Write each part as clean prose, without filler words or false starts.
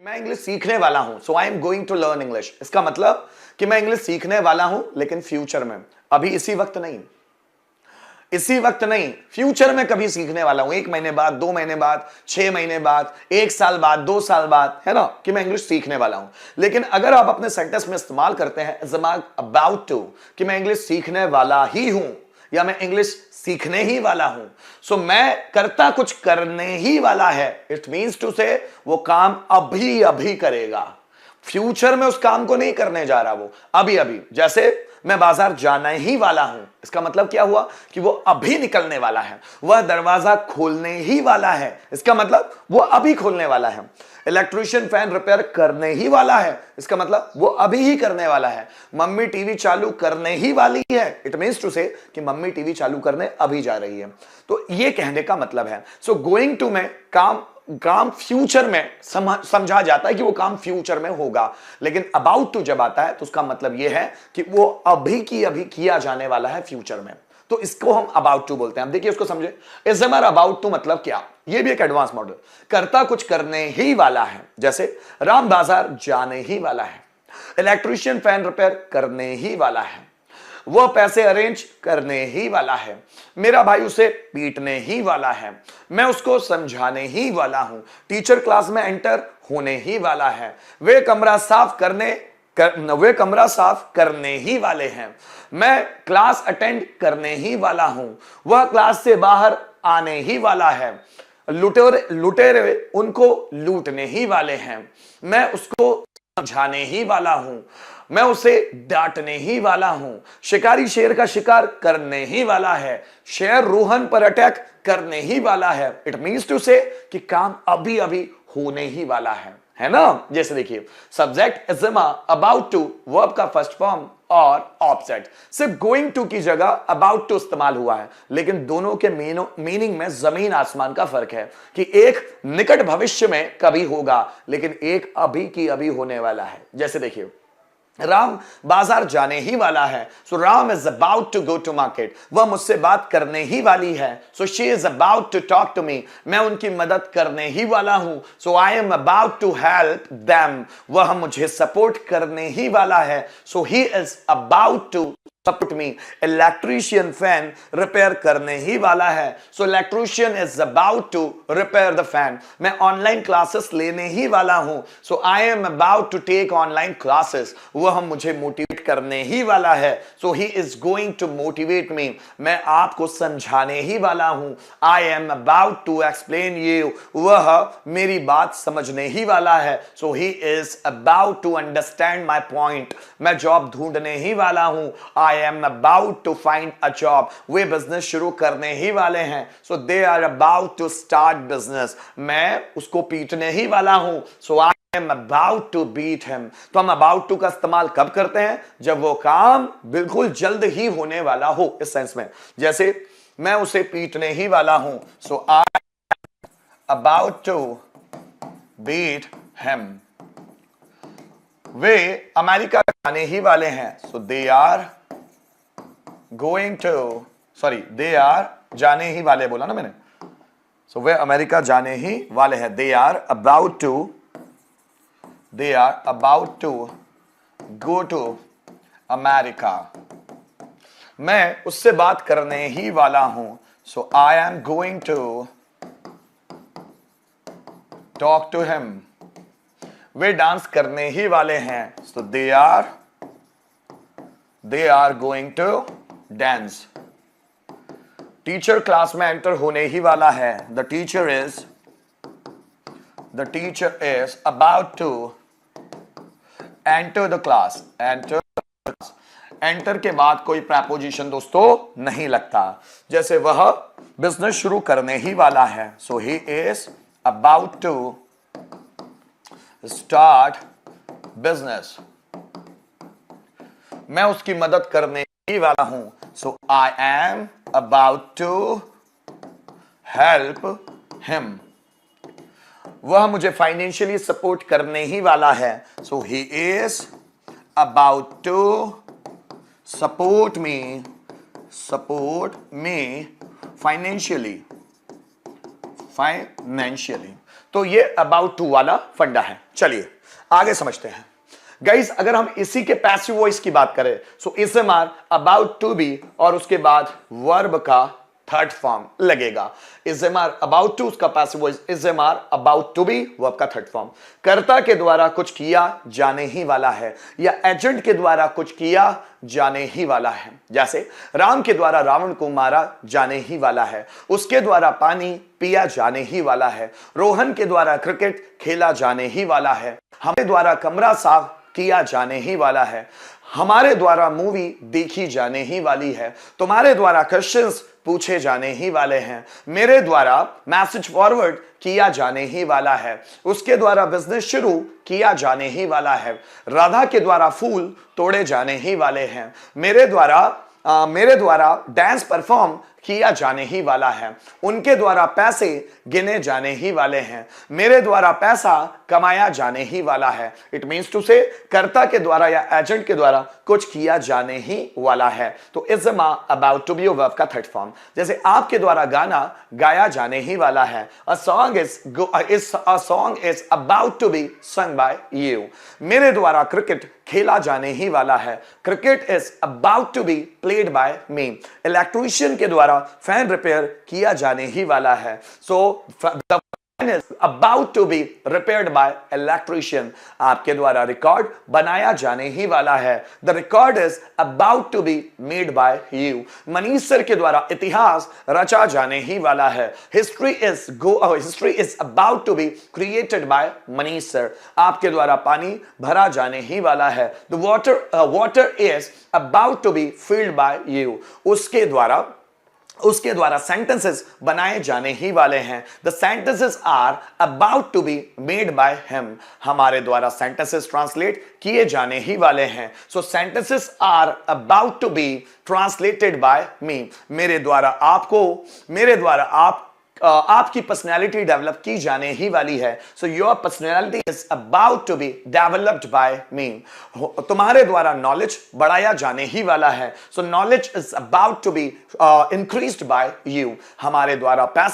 मैं इंग्लिश सीखने वाला हूं, so I am going to learn English. इसका मतलब कि मैं इंग्लिश सीखने वाला हूं, लेकिन फ्यूचर में, अभी इसी वक्त नहीं, इसी वक्त नहीं, फ्यूचर में कभी सीखने वाला हूं। 1 महीने बाद, 2 महीने बाद, 6 महीने बाद, 1 साल बाद, 2 साल बाद, है ना, कि मैं इंग्लिश सीखने वाला हूं। लेकिन अगर आप अपने सेंटेंस में इस्तेमाल करते हैं अबाउट टू, कि मैं इंग्लिश सीखने वाला ही हूं या मैं इंग्लिश सीखने ही वाला हूं, सो मैं करता कुछ करने ही वाला है, इट मीन्स टू से वो काम अभी अभी करेगा, फ्यूचर में उस काम को नहीं करने जा रहा, वो अभी अभी। जैसे मैं बाजार जाने ही वाला हूं, इसका मतलब क्या हुआ कि वो अभी निकलने वाला है। वह दरवाजा खोलने ही वाला है, इसका मतलब वो अभी खोलने वाला है। इलेक्ट्रिशियन फैन रिपेयर करने ही वाला है, इसका मतलब वो अभी ही करने वाला है। मम्मी टीवी चालू करने ही वाली है, इट मीन्स टू से कि मम्मी टीवी चालू करने अभी जा रही है। तो ये कहने का मतलब है। सो गोइंग टू में काम फ्यूचर में समझा जाता है कि वो काम फ्यूचर में होगा, लेकिन अबाउट टू जब आता है तो उसका मतलब यह है कि वो अभी की अभी किया जाने वाला है फ्यूचर में। तो इसको हम अबाउट टू बोलते हैं। देखिए इसको समझे, इस हमारा अबाउट टू मतलब क्या, ये भी एक एडवांस मॉडल, करता कुछ करने ही वाला है। जैसे राम बाजार जाने ही वाला है, इलेक्ट्रिशियन फैन रिपेयर करने ही वाला है, वह पैसे अरेंज करने ही वाला है, मेरा भाई उसे पीटने ही वाला है, मैं उसको समझाने ही वाला हूं, टीचर क्लास में एंटर होने ही वाला है, वे कमरा साफ करने ही वाले हैं, मैं क्लास अटेंड करने ही वाला हूं, वह क्लास से बाहर आने ही वाला है, लुटेरे उनको लूटने ही वाले हैं, मैं उसको समझाने ही वाला हूं, मैं उसे डांटने ही वाला हूं, शिकारी शेर का शिकार करने ही वाला है, शेर रोहन पर अटैक करने ही वाला है। इट मीन्स टू से कि काम अभी अभी होने ही वाला है ना। जैसे देखिए, subject is about to, verb का फर्स्ट फॉर्म और ऑब्जेक्ट, सिर्फ गोइंग टू की जगह अबाउट टू इस्तेमाल हुआ है, लेकिन दोनों के मीनिंग में जमीन आसमान का फर्क है कि एक निकट भविष्य में कभी होगा, लेकिन एक अभी की अभी होने वाला है। जैसे देखिए, राम बाजार जाने ही वाला है, so Ram is about to go to market, वह मुझसे बात करने ही वाली है, so she is about to talk to me, मैं उनकी मदद करने ही वाला हूं, so I am about to help them, वह मुझे सपोर्ट करने ही वाला है, so he is about to support me, electrician fan repair करने ही वाला है, so electrician is about to repair the fan, मैं ऑनलाइन क्लासेस लेने ही वाला हूं, so I am about to take online classes, वह मुझे मोटिवेट करने ही वाला है, so he is going to motivate me, मैं आपको समझाने ही वाला हूं, I am about to explain you, वह मेरी बात समझने ही वाला है, so he is about to understand my point, मैं जॉब ढूंढने ही वाला हूं, I am about to find a job, way business शुरू करने ही वाले हैं, so they are about to start business, मैं उसको पीटने ही वाला हूं, so I am about to beat him। तो हम about to का इस्तेमाल कब करते हैं, जब वो काम बिल्कुल जल्द ही होने वाला हो, इस सेंस में। जैसे मैं उसे पीटने ही वाला हूं, so I am about to beat him। Way America जाने ही वाले हैं, so they are जाने ही वाले बोला ना मैंने, सो वे अमेरिका जाने ही वाले हैं, they are about to go to America, मैं उससे बात करने ही वाला हूं, so I am going to talk to him, वे डांस करने ही वाले हैं, so they are going to dance, teacher class में एंटर होने ही वाला है, the teacher is about to enter the class, enter के बाद कोई प्रेपोजिशन दोस्तों नहीं लगता। जैसे वह बिजनेस शुरू करने ही वाला है, so he is about to start business, मैं उसकी मदद करने ही वाला हूं, so I am about to help him, वह मुझे फाइनेंशियली सपोर्ट करने ही वाला है, so he is about to support me financially. तो ये अबाउट टू वाला फंडा है। चलिए आगे समझते हैं गाइस। अगर हम इसी के पैसिव वॉइस की बात करें, so is am are about to be और उसके बाद वर्ब का थर्ड फॉर्म लगेगा। Is am are about to, उसका passive voice is am are about to be, verb का थर्ड फॉर्म। कर्ता के द्वारा कुछ किया जाने ही वाला है या एजेंट के द्वारा कुछ किया जाने ही वाला है। जैसे राम के द्वारा रावण को मारा जाने ही वाला है, उसके द्वारा पानी पिया जाने ही वाला है, रोहन के द्वारा क्रिकेट खेला जाने ही वाला है, हमारे द्वारा कमरा साफ किया जाने ही वाला है, हमारे द्वारा मूवी देखी जाने ही वाली है, तुम्हारे द्वारा क्वेश्चंस पूछे जाने ही वाले हैं, मेरे द्वारा मैसेज फॉरवर्ड किया जाने ही वाला है, उसके द्वारा बिजनेस शुरू किया जाने ही वाला है, राधा के द्वारा फूल तोड़े जाने ही वाले हैं, मेरे द्वारा डांस परफॉर्म किया जाने ही वाला है, उनके द्वारा पैसे गिने जाने ही वाले हैं, मेरे द्वारा पैसा कमाया जाने ही वाला है। इट मीन्स टू से कर्ता के द्वारा या एजेंट के द्वारा कुछ किया जाने ही वाला है। तो is about to be verb का थर्ड फॉर्म। जैसे आपके द्वारा गाना गाया जाने ही वाला है, a song is about to be sung by you. मेरे द्वारा क्रिकेट खेला जाने ही वाला है, cricket is about to be played by me. Electrician के द्वारा फैन रिपेयर किया जाने ही वाला है, so the fan is about to be repaired by electrician. आपके द्वारा रिकॉर्ड बनाया जाने ही वाला है, the record is about to be made by you. Manish sir के द्वारा इतिहास रचा जाने ही वाला है, history is about to be created by Manish sir. आपके द्वारा पानी भरा जाने ही वाला है, the water is about to be filled by you. उसके द्वारा सेंटेंसेस बनाए जाने ही वाले हैं, the sentences are about to be made by him. हमारे द्वारा सेंटेंसेस ट्रांसलेट किए जाने ही वाले हैं, so sentences are about to be translated by me. मेरे द्वारा आपकी पर्सनैलिटी डेवलप की जाने ही वाली है, so your personality is about to be developed by me. तुम्हारे द्वारा नॉलेज बढ़ाया जाने ही वाला है, so knowledge is about to be increased by you. हमारे द्वारा पैसा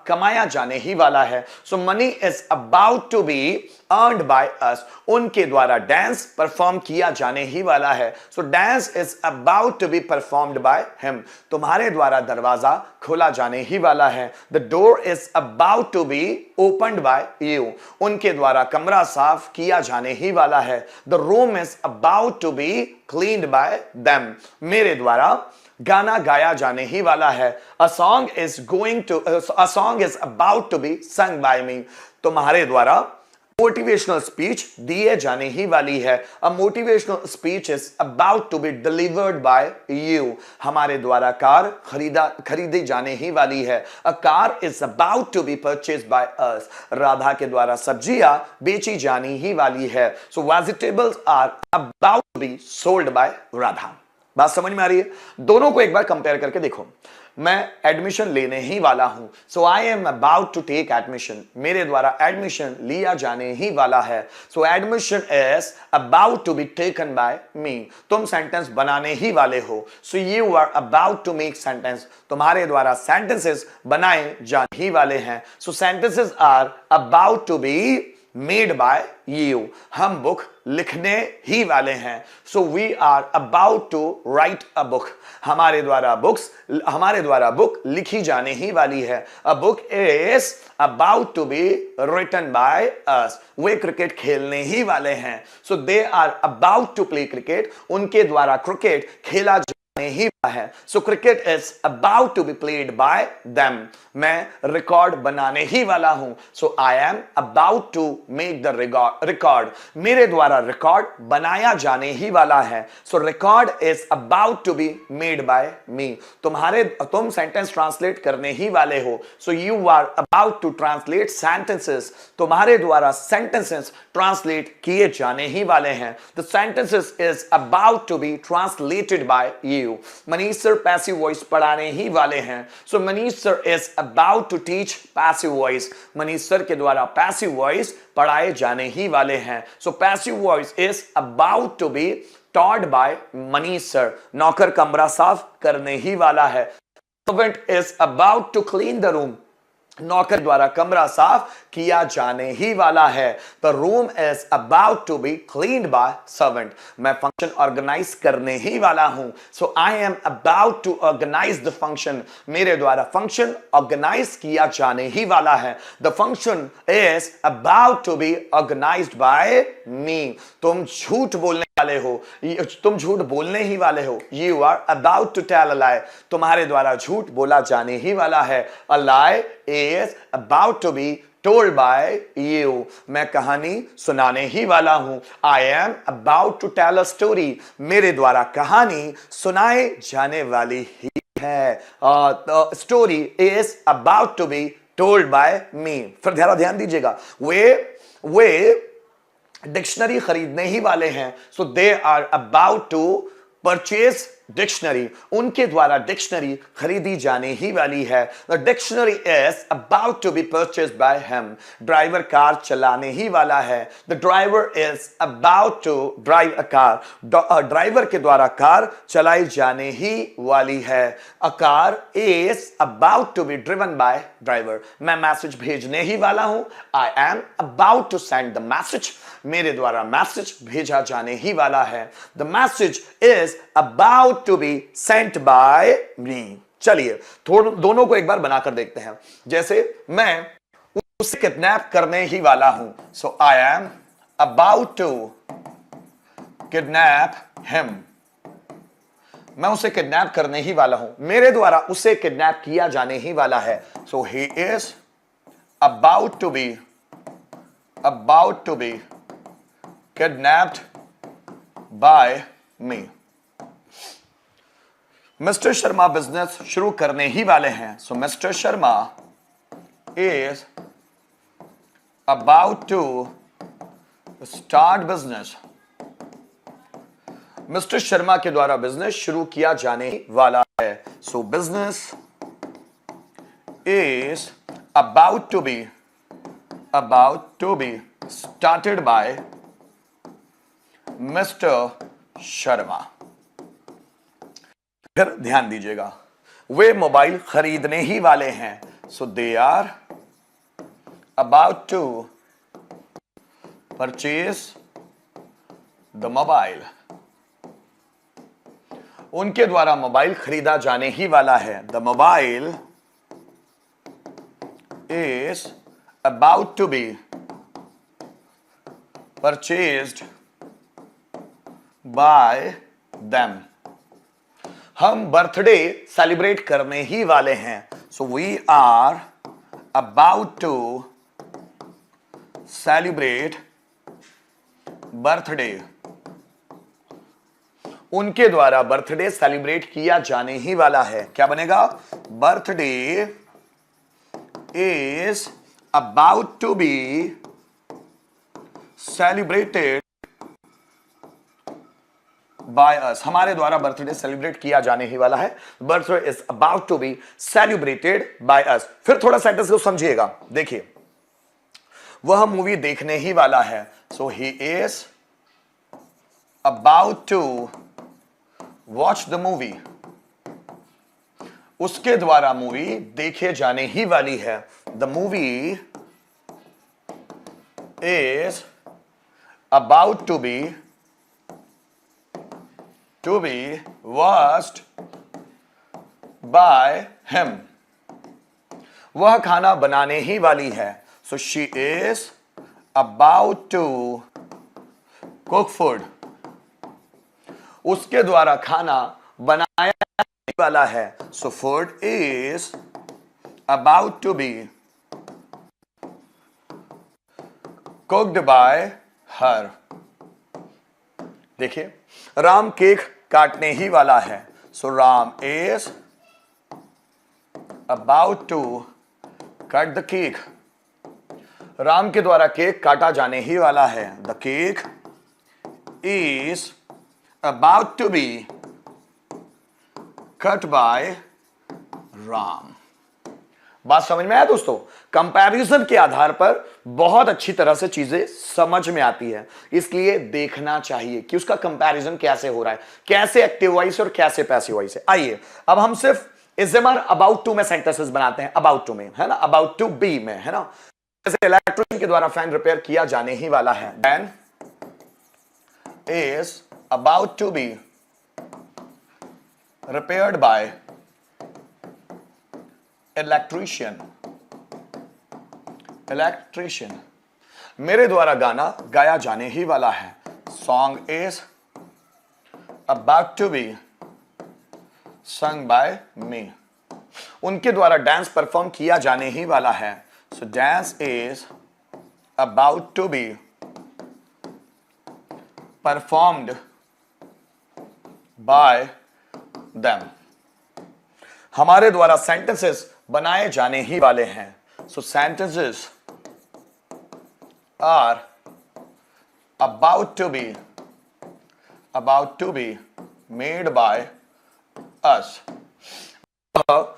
कमाया जाने ही वाला है, so money is about to be earned by us. उनके द्वारा डांस परफॉर्म किया जाने ही वाला है, so dance is about to be performed by him. तुम्हारे द्वारा दरवाजा खोला जाने ही वाला है, the door is about to be opened by you. उनके द्वारा कमरा साफ किया जाने ही वाला है, the room is about to be cleaned by them. मेरे द्वारा गाना गाया जाने ही वाला है, a song is about to be sung by me। तुम्हारे द्वारा मोटिवेशनल स्पीच दिए जाने ही वाली है, a motivational speech is about to be delivered by you। हमारे द्वारा कार खरीदी जाने ही वाली है, a car is about to be purchased by us। Radha के द्वारा सब्जियां बेची जानी ही वाली है, so vegetables are about to be sold by Radha. बात समझ में आ रही है? दोनों को एक बार कंपेयर करके देखो। मैं एडमिशन लेने ही वाला हूं, so I am about to take admission. मेरे द्वारा एडमिशन लिया जाने ही वाला है, so admission is about to be taken by me. तुम सेंटेंस बनाने ही वाले हो, so you are about to make sentence. तुम्हारे द्वारा सेंटेंसेस बनाए जाने ही वाले हैं, so sentences are about to be made by you. हम बुक लिखने ही वाले हैं, so we are about to right a book. हमारे द्वारा बुक लिखी जाने ही वाली है, a book is about to be written by us. वे क्रिकेट खेलने ही वाले हैं, so they are about to play cricket. उनके द्वारा क्रिकेट खेला ही है, so cricket is about to be played by them. मैं रिकॉर्ड बनाने ही वाला हूं, so I am about to make the record. मेरे द्वारा रिकॉर्ड बनाया जाने ही वाला है, सो record is about to be made by me. तुम सेंटेंस ट्रांसलेट करने ही वाले हो, so you are about to translate sentences. तुम्हारे द्वारा सेंटेंसेस ट्रांसलेट किए जाने ही वाले हैं, the sentences is about to be translated by you. Manish sir passive voice पढ़ाने ही वाले हैं, so Manish sir is about to teach passive voice. Manish sir के द्वारा पैसिव वॉइस पढ़ाए जाने ही वाले हैं, so passive voice is about to be taught by Manish sir. नौकर कमरा साफ करने ही वाला है, servant is about to clean the room. नौकर द्वारा कमरा साफ किया जाने ही वाला है। The room is about to be cleaned by servant. मैं फंक्शन ऑर्गेनाइज करने ही वाला हूं। So I am about to organise the function. मेरे द्वारा फंक्शन ऑर्गेनाइज किया जाने ही वाला है। The function is about to B organised by me. तुम झूठ बोलने वाले हो, तुम झूठ बोलने ही वाले हो। You are about to tell a lie. तुम्हारे द्वारा झूठ बोला जाने ही वाला है। A lie is about to be told by you. मैं कहानी सुनाने ही वाला हूं। I am about to tell a story. मेरे द्वारा कहानी सुनाए जाने वाली ही है। Story is about to be told by me. फिर ध्यान दीजिएगा, वे डिक्शनरी खरीदने ही वाले हैं। So they are about to purchase dictionary. उनके द्वारा डिक्शनरी खरीदी जाने ही वाली है। The dictionary is about to be purchase by him. Driver car चलाने ही वाला है। The driver is about to drive a car. Driver के द्वारा कार चलाई जाने ही वाली है। A car is about to be driven by driver. मैं मैसेज भेजने ही वाला हूं। I am about to send the message. मेरे द्वारा मैसेज भेजा जाने ही वाला है। The message is about to be sent by me. चलिए दोनों को एक बार बनाकर देखते हैं। जैसे मैं उसे किडनैप करने ही वाला हूं। So I am about to kidnap him. मैं उसे किडनैप करने ही वाला हूं। मेरे द्वारा उसे किडनैप किया जाने ही वाला है। So he is about to be kidnapped by me। Mister Sharma business शुरू करने ही वाले हैं। So mister Sharma is about to start business. Mister Sharma के द्वारा बिजनेस शुरू किया जाने वाला है। So business is about to be started by mister Sharma. फिर ध्यान दीजिएगा, वे मोबाइल खरीदने ही वाले हैं। So they are about to purchase the mobile. उनके द्वारा मोबाइल खरीदा जाने ही वाला है। The mobile is about to be purchased by them. हम बर्थडे सेलिब्रेट करने ही वाले हैं। So we are about to celebrate birthday. उनके द्वारा बर्थडे सेलिब्रेट किया जाने ही वाला है। क्या बनेगा? Birthday is about to be celebrated by us. हमारे द्वारा बर्थडे सेलिब्रेट किया जाने ही वाला है। Birthday is about to be celebrated by us. फिर थोड़ा सेंटेंस को समझिएगा। देखिए, वह मूवी देखने ही वाला है। So he is about to watch the movie. उसके द्वारा मूवी देखे जाने ही वाली है। The movie is about to be watched by him। वह खाना बनाने ही वाली है। So she is about to cook food। उसके द्वारा खाना बनाया जाने वाला है। So food is about to be cooked by her। देखिए, राम केक काटने ही वाला है। So Ram is about to cut the cake. Ram के द्वारा केक काटा जाने ही वाला है। The cake is about to be cut by Ram. बात समझ में आया दोस्तों? कंपैरिजन के आधार पर बहुत अच्छी तरह से चीजें समझ में आती है, इसलिए देखना चाहिए कि उसका कंपैरिजन कैसे हो रहा है, कैसे एक्टिव वॉइस और कैसे पैसिव वॉइस है। आइए अब हम सिर्फ इज़ेमर अबाउट टू में सेंटेंसेस बनाते हैं, अबाउट टू में, है ना, अबाउट टू बी में, है ना। जैसे इलेक्ट्रिशियन के द्वारा फैन रिपेयर किया जाने ही वाला है, fan is about to be repaired by electrician. मेरे द्वारा गाना गाया जाने ही वाला है, song is about to be sung by me. उनके द्वारा डांस परफॉर्म किया जाने ही वाला है, so dance is about to be performed by them. हमारे द्वारा सेंटेंसेस बनाए जाने ही वाले हैं, so sentences are about to be made by us.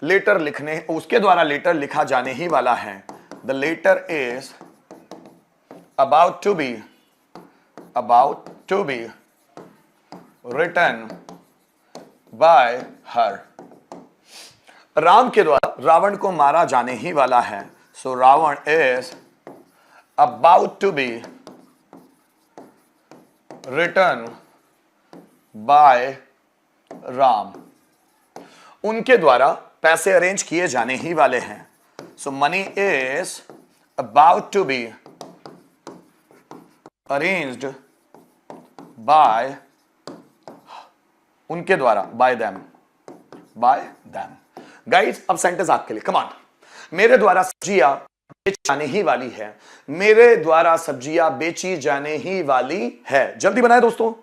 Letter लिखने, उसके द्वारा लेटर लिखा जाने ही वाला है, the letter is about to be written by her. Ram के द्वारा रावण को मारा जाने ही वाला है, so Ravan is about to be written by Ram. उनके द्वारा पैसे अरेंज किए जाने ही वाले हैं, so money is about to be arranged by, उनके द्वारा, बाय देम. गाइस अब सेंटेंस आपके लिए, कम ऑन. मेरे द्वारा सब्जियां बेची जाने ही वाली है, मेरे द्वारा सब्जियां बेची जाने ही वाली है. जल्दी बनाए दोस्तों.